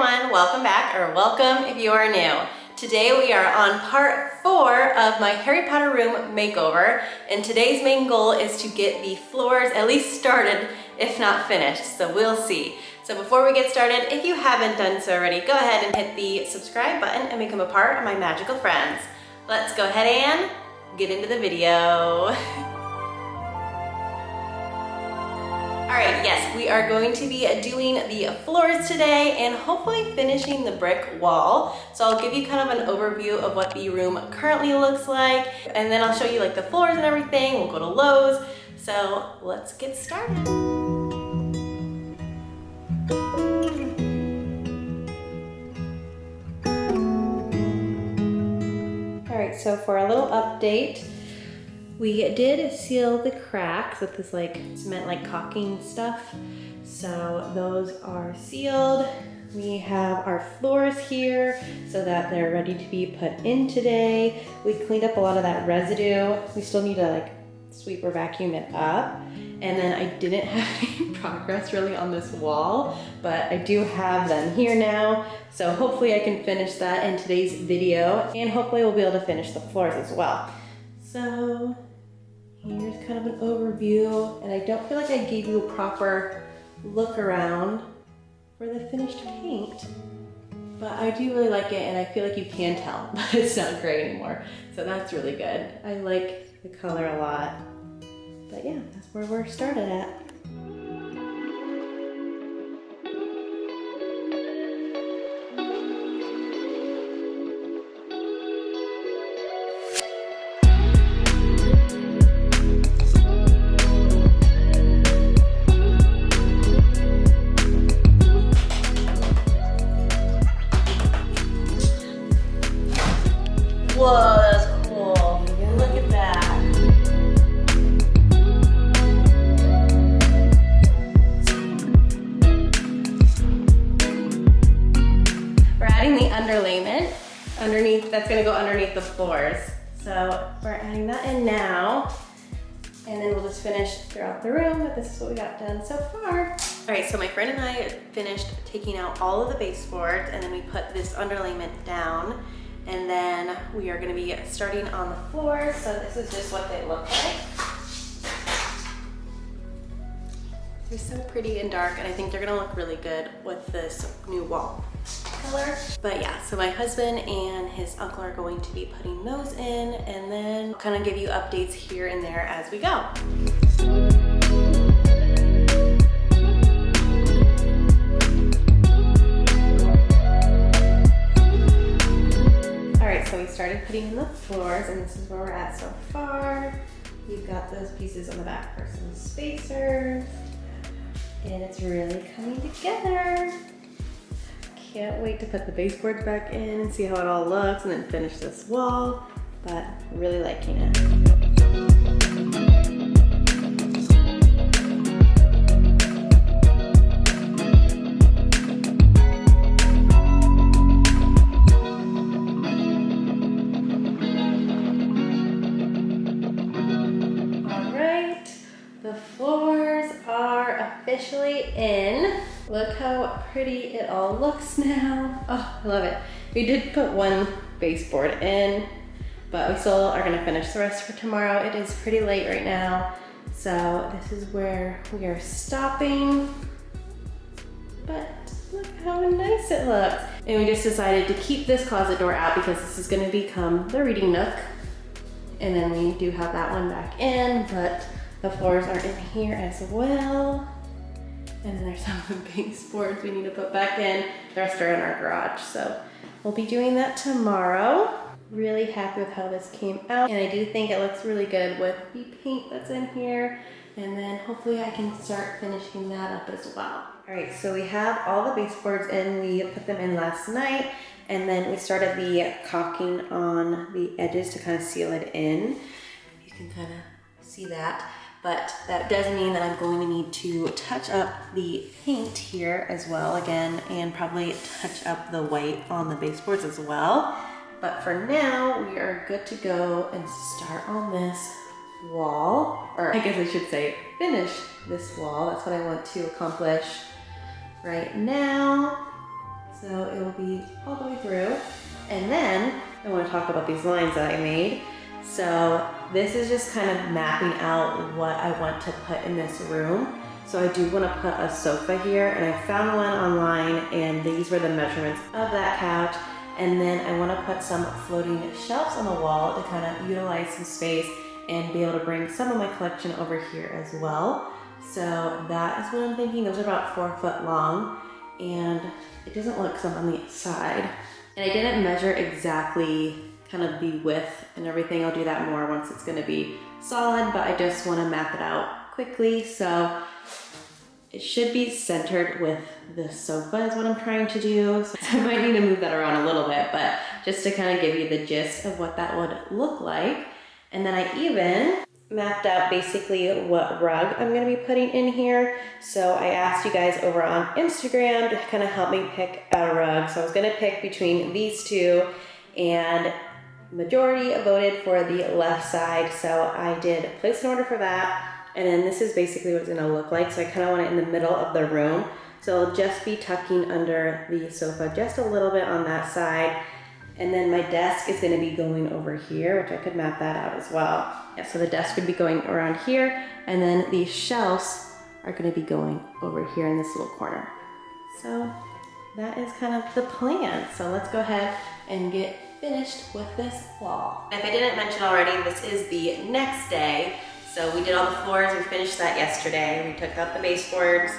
everyone, welcome back, or welcome if you are new. Today we are on part 4 of my Harry Potter room makeover, and today's main goal is to get the floors at least started, if not finished, so we'll see. So before we get started, if you haven't done so already, go ahead and hit the subscribe button and become a part of my magical friends. Let's go ahead and get into the video. Alright, yes, we are going to be doing the floors today and hopefully finishing the brick wall. So I'll give you kind of an overview of what the room currently looks like, and then I'll show you like the floors and everything. We'll go to Lowe's. So let's get started. Alright, so for a little update, we did seal the cracks with this like cement like caulking stuff. So those are sealed. We have our floors here so that they're ready to be put in today. We cleaned up a lot of that residue. We still need to like sweep or vacuum it up. And then I didn't have any progress really on this wall, but I do have them here now. So hopefully I can finish that in today's video, and hopefully we'll be able to finish the floors as well. So here's kind of an overview, and I don't feel like I gave you a proper look around for the finished paint, but I do really like it, and I feel like you can tell, but it's not gray anymore. So that's really good. I like the color a lot, but yeah, that's where we're started at. Whoa, that's cool. Look at that. We're adding the underlayment underneath, that's gonna go underneath the floors. So we're adding that in now, and then we'll just finish throughout the room, but this is what we got done so far. All right, so my friend and I finished taking out all of the baseboards, and then we put this underlayment down. And then we are gonna be starting on the floor. So this is just what they look like. They're so pretty and dark, and I think they're gonna look really good with this new wall color. But yeah, so my husband and his uncle are going to be putting those in, and then kind of give you updates here and there as we go. So we started putting in the floors, and this is where we're at so far. You've got those pieces on the back for some spacers, and it's really coming together. Can't wait to put the baseboards back in and see how it all looks, and then finish this wall, but really liking it. The floors are officially in. Look how pretty it all looks now. Oh, I love it. We did put one baseboard in, but we still are gonna finish the rest for tomorrow. It is pretty late right now, so this is where we are stopping. But look how nice it looks. And we just decided to keep this closet door out because this is gonna become the reading nook. And then we do have that one back in, but the floors are in here as well. And then there's some of the baseboards we need to put back in. The rest are in our garage. So we'll be doing that tomorrow. Really happy with how this came out. And I do think it looks really good with the paint that's in here. And then hopefully I can start finishing that up as well. All right, so we have all the baseboards in. We put them in last night. And then we started the caulking on the edges to kind of seal it in. You can kind of see that. But that does mean that I'm going to need to touch up the paint here as well again, and probably touch up the white on the baseboards as well. But for now, we are good to go and start on this wall, or I guess I should say finish this wall. That's what I want to accomplish right now. So So it will be all the way through. And then I want to talk about these lines that I made. So this is just kind of mapping out what I want to put in this room. So I do want to put a sofa here, and I found one online, and these were the measurements of that couch. And then I want to put some floating shelves on the wall to kind of utilize some space and be able to bring some of my collection over here as well. So that is what I'm thinking. Those are about 4 foot long, and it doesn't look some on the side. And I didn't measure exactly kind of the width and everything. I'll do that more once it's gonna be solid, but I just wanna map it out quickly. So it should be centered with the sofa is what I'm trying to do. So I might need to move that around a little bit, but just to kind of give you the gist of what that would look like. And then I even mapped out basically what rug I'm gonna be putting in here. So I asked you guys over on Instagram to kind of help me pick a rug. So I was gonna pick between these two, and majority voted for the left side. So I did place an order for that. And then this is basically what it's gonna look like. So I kind of want it in the middle of the room. So it'll just be tucking under the sofa just a little bit on that side. And then my desk is gonna be going over here, which I could map that out as well. Yeah, so the desk would be going around here, and then these shelves are gonna be going over here in this little corner. So that is kind of the plan. So let's go ahead and get finished with this wall. If I didn't mention already, this is the next day. So we did all the floors, we finished that yesterday. We took out the baseboards,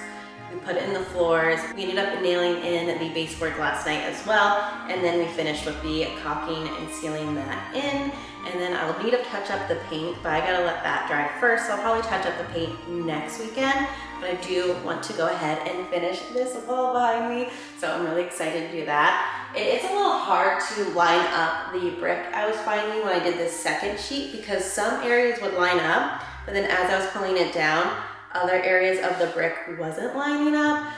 we put it in the floors. We ended up nailing in the baseboard last night as well. And then we finished with the caulking and sealing that in. And then I'll need to touch up the paint, but I gotta let that dry first. So I'll probably touch up the paint next weekend. But I do want to go ahead and finish this wall behind me. So I'm really excited to do that. It's a little hard to line up the brick I was finding when I did this second sheet, because some areas would line up, but then as I was pulling it down, other areas of the brick wasn't lining up.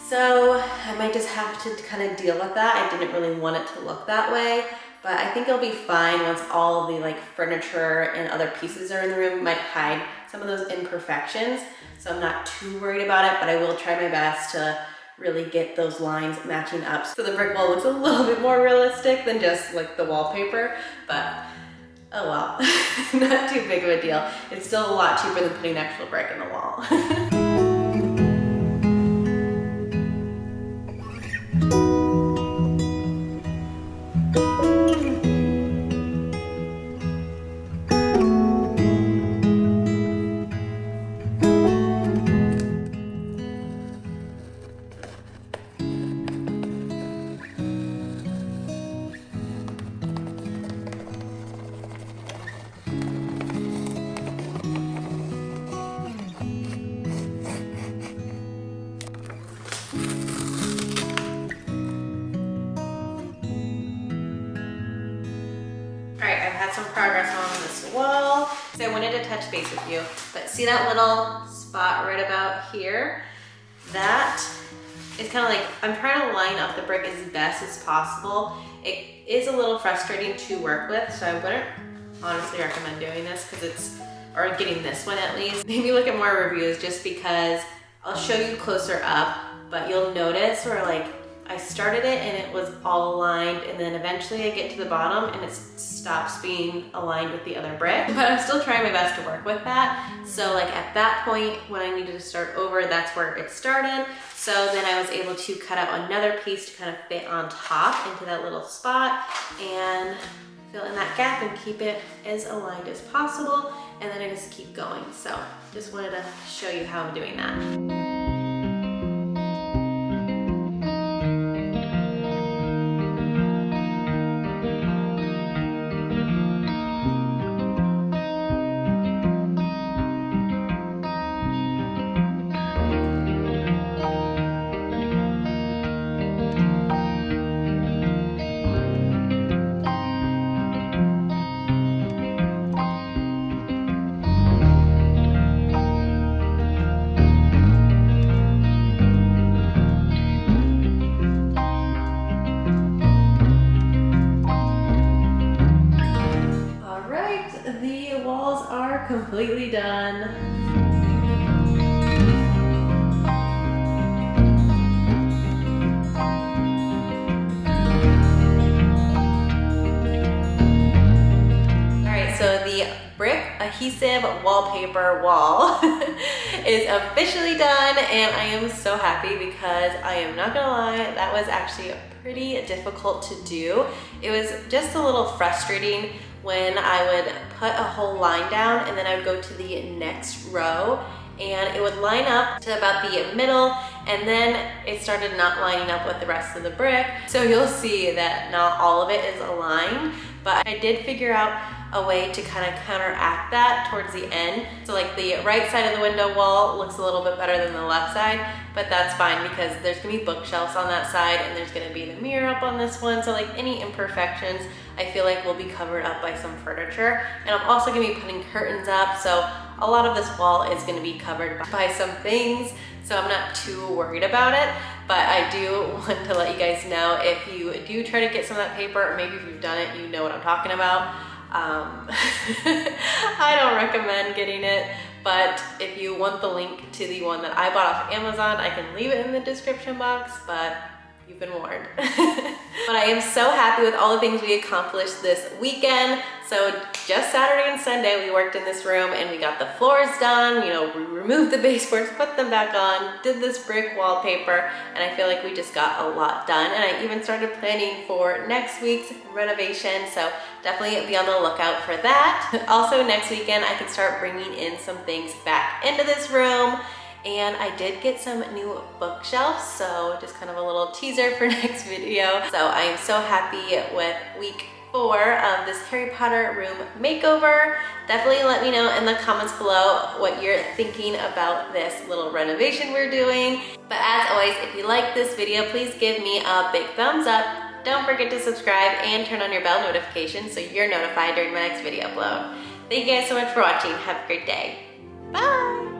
So I might just have to kind of deal with that. I didn't really want it to look that way, but I think it'll be fine once all of the furniture and other pieces are in the room. It might hide some of those imperfections. So I'm not too worried about it, but I will try my best to really get those lines matching up so the brick wall looks a little bit more realistic than just like the wallpaper. But oh well, not too big of a deal. It's still a lot cheaper than putting actual brick in the wall. Some progress on this wall. So I wanted to touch base with you, but see that little spot right about here? That is kind of like, I'm trying to line up the brick as best as possible. It is a little frustrating to work with, so I wouldn't honestly recommend doing this or getting this one at least. Maybe look at more reviews, just because I'll show you closer up, but you'll notice where I started it and it was all aligned, and then eventually I get to the bottom and it stops being aligned with the other brick. But I'm still trying my best to work with that. So at that point when I needed to start over, that's where it started. So then I was able to cut out another piece to kind of fit on top into that little spot and fill in that gap and keep it as aligned as possible. And then I just keep going. So just wanted to show you how I'm doing that. Completely done. brick adhesive wallpaper wall is officially done, and I am so happy because I am not gonna lie, that was actually pretty difficult to do. It was just a little frustrating when I would put a whole line down and then I would go to the next row and it would line up to about the middle, and then it started not lining up with the rest of the brick. So you'll see that not all of it is aligned, but I did figure out a way to kind of counteract that towards the end. So like the right side of the window wall looks a little bit better than the left side, but that's fine because there's gonna be bookshelves on that side and there's gonna be the mirror up on this one. So like any imperfections, I feel like will be covered up by some furniture. And I'm also gonna be putting curtains up. So a lot of this wall is gonna be covered by some things. So I'm not too worried about it, but I do want to let you guys know if you do try to get some of that paper, or maybe if you've done it, you know what I'm talking about. I don't recommend getting it, but if you want the link to the one that I bought off Amazon, I can leave it in the description box, but you've been warned. But I am so happy with all the things we accomplished this weekend. So just Saturday and Sunday, we worked in this room and we got the floors done. You know, we removed the baseboards, put them back on, did this brick wallpaper, and I feel like we just got a lot done. And I even started planning for next week's renovation. So definitely be on the lookout for that. Also next weekend, I can start bringing in some things back into this room. And I did get some new bookshelves, so just kind of a little teaser for next video. So I am so happy with week 4 of this Harry Potter room makeover. Definitely let me know in the comments below what you're thinking about this little renovation we're doing. But as always, if you like this video, please give me a big thumbs up. Don't forget to subscribe and turn on your bell notification so you're notified during my next video upload. Thank you guys so much for watching. Have a great day. Bye!